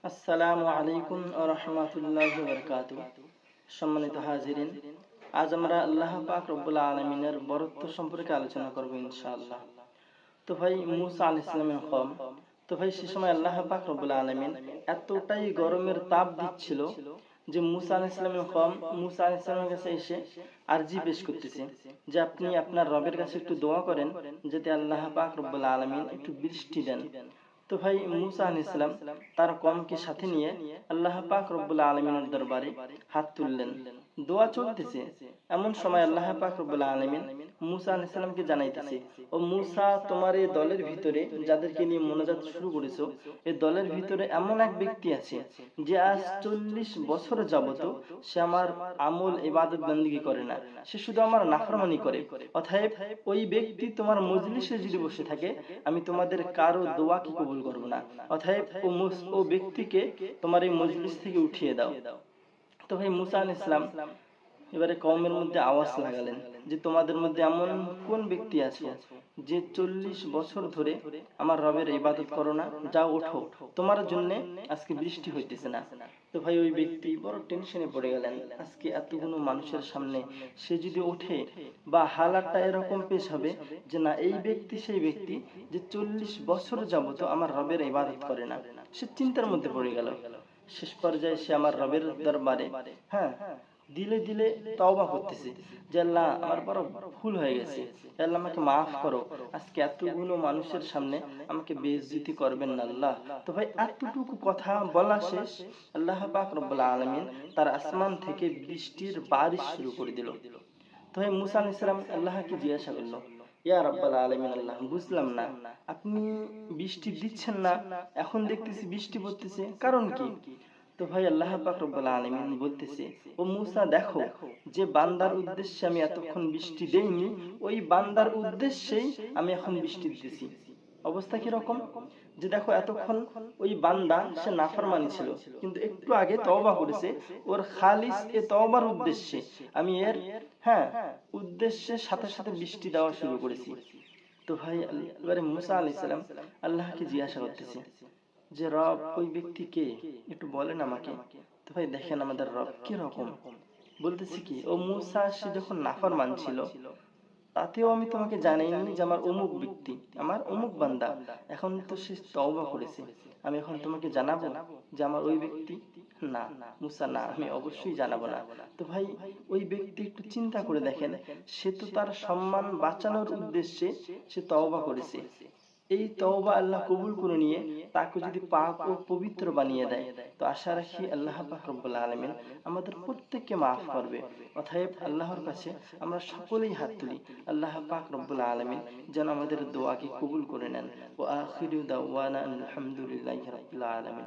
আসসালামু আলাইকুম ওয়া রাহমাতুল্লাহি ওয়া বারাকাতুহু। সম্মানিত হাজিরিন, আজ আমরা আল্লাহ পাক রব্বুল আলামিনের বরত্ব সম্পর্কে আলোচনা করব ইনশাআল্লাহ। তো ভাই মুসা আলাইহিস সালামের কওম, তো ভাই সে সময় আল্লাহ পাক রব্বুল আলামিন এতটাই গরমের তাপ দিচ্ছিল যে মুসা আলাইহিস সালামের কওম মুসা আলাইহিস সালামের কাছে এসে আরজি পেশ করতেছে যে আপনি আপনার রবের কাছে একটু দোয়া করেন যাতে আল্লাহ পাক রব্বুল আলামিন একটু বৃষ্টি দেন। তো ভাই মুসা আলাইহিস সালাম তার কওমকে সাথে নিয়ে আল্লাহ পাক রব্বুল আলামিনের দরবারে হাত তুললেন, দোয়া চলতেছে। এমন সময় আল্লাহ পাক রব্বুল আলামিন মুসা আলাইহিস সালামকে জানাইতেছে, ও মুসা, তোমার এই দলের ভিতরে যাদেরকে নিয়ে মোনাজাত শুরু করেছো, এই দলের ভিতরে এমন এক ব্যক্তি আছে যে আজ 40 বছর যাবত সে আমার আমল ইবাদত বন্দেগী করে না, সে শুধু আমার নাফরমানি করে। অতএব ওই ব্যক্তি তোমার মজলিসে যদি বসে থাকে, আমি তোমাদের কারো দোয়া কি কবুল করব না। অতএব ও ব্যক্তিকে তোমার এই মজলিস থেকে উঠিয়ে দাও। তো ভাই মুসা আলাইহিস সালাম এবারে কওমের মধ্যে আওয়াজ লাগালেন যে তোমাদের মধ্যে এমন কোন ব্যক্তি আছে যে 40 বছর ধরে আমার রবের ইবাদত করো না, যাও ওঠো, তোমার জন্য আজকে বৃষ্টি হইতেছে না। তো ভাই ওই ব্যক্তি বড় টেনশনে পড়ে গেলেন, আজকে এতগুলো মানুষের সামনে সে যদি ওঠে বা হালাতটা এরকম পেশ হবে যে না, এই ব্যক্তি সেই ব্যক্তি যে 40 বছর যাবত আমার রবের ইবাদত করে না। সে চিন্তার মধ্যে পড়ে গেল। শেষ পর্যায়ে সে আমার রবের দরবারে হ্যাঁ দিলে দিলে তওবা করতেছে যে আল্লাহ, আমার বড় ভুল হয়ে গেছে, আল্লাহ আমাকে মাফ করো, আজকে এতগুলো মানুষের সামনে আমাকে বেইজ্জতি করবেন না আল্লাহ। তো ভাই এতটুকু কথা বলা শেষ, আল্লাহ পাক রব্বুল আলামিন তার আসমান থেকে বৃষ্টির বারিশ শুরু করে দিল। তো ভাই মুসা আলাইহিস সালাম আল্লাহকে জিজ্ঞাসা করলো, ইয়া রাব্বাল আলামিন, আল্লাহ বুঝলাম না, আপনি বৃষ্টি দিচ্ছেন না, এখন দেখতেছি বৃষ্টি পড়তেছে, কারণ কি? তো ভাই আল্লাহ পাক রব্বুল আলামিন বলতেছে, ও মুসা দেখো, যে বান্দার উদ্দেশ্যে আমি এতক্ষণ বৃষ্টি দেইনি, ওই বান্দার উদ্দেশ্যেই আমি এখন বৃষ্টি দিতেছি। অবস্থা কি রকম? যে দেখো, এতক্ষণ ওই বান্দা সে নাফরমানি ছিল, কিন্তু একটু আগে তওবা করেছে, ওর খালিস এ তওবার উদ্দেশ্যে আমি এর উদ্দেশ্যে সাথে সাথে বৃষ্টি দেওয়া শুরু করেছি। তো ভাই এবারে মুসা আলাইহিস সালাম আল্লাহকে জিজ্ঞাসা করতেছে যে রব, ওই ব্যক্তি কে, একটু বলেন আমাকে। তো ভাই দেখেন আমাদের রব কি রকম, বলতেছে কি, ও মুসা, সে যখন নাফরমান ছিল তাতেও আমি তোমাকে জানাইনি যে আমার অমুক ব্যক্তি, আমার অমুক বান্দা, এখন তো সে তওবা করেছে, আমি এখন তোমাকে জানাবো যে আমার ওই ব্যক্তি? না মুসা, না, আমি অবশ্যই জানাবো না। তো ভাই ওই ব্যক্তি একটু চিন্তা করে দেখেন, সে তো তার সম্মান বাঁচানোর উদ্দেশ্যে সে তওবা করেছে। এই তওবা আল্লাহ কবুল করে নিয়ে তাকে যদি পাক ও পবিত্র বানিয়ে দেয়, তো আশা রাখি আল্লাহ পাক রব্বুল আলামিন আমাদের প্রত্যেককে মাফ করবে। অতএব আল্লাহর কাছে আমরা সকলেই হাত তুলি, আল্লাহ পাক রব্বুল আলামিন যেন আমাদের দোয়াকে কবুল করে নেন। ওয়া আখিরু দাওয়ানা আলহামদুলিল্লাহি রাব্বিল আলামিন।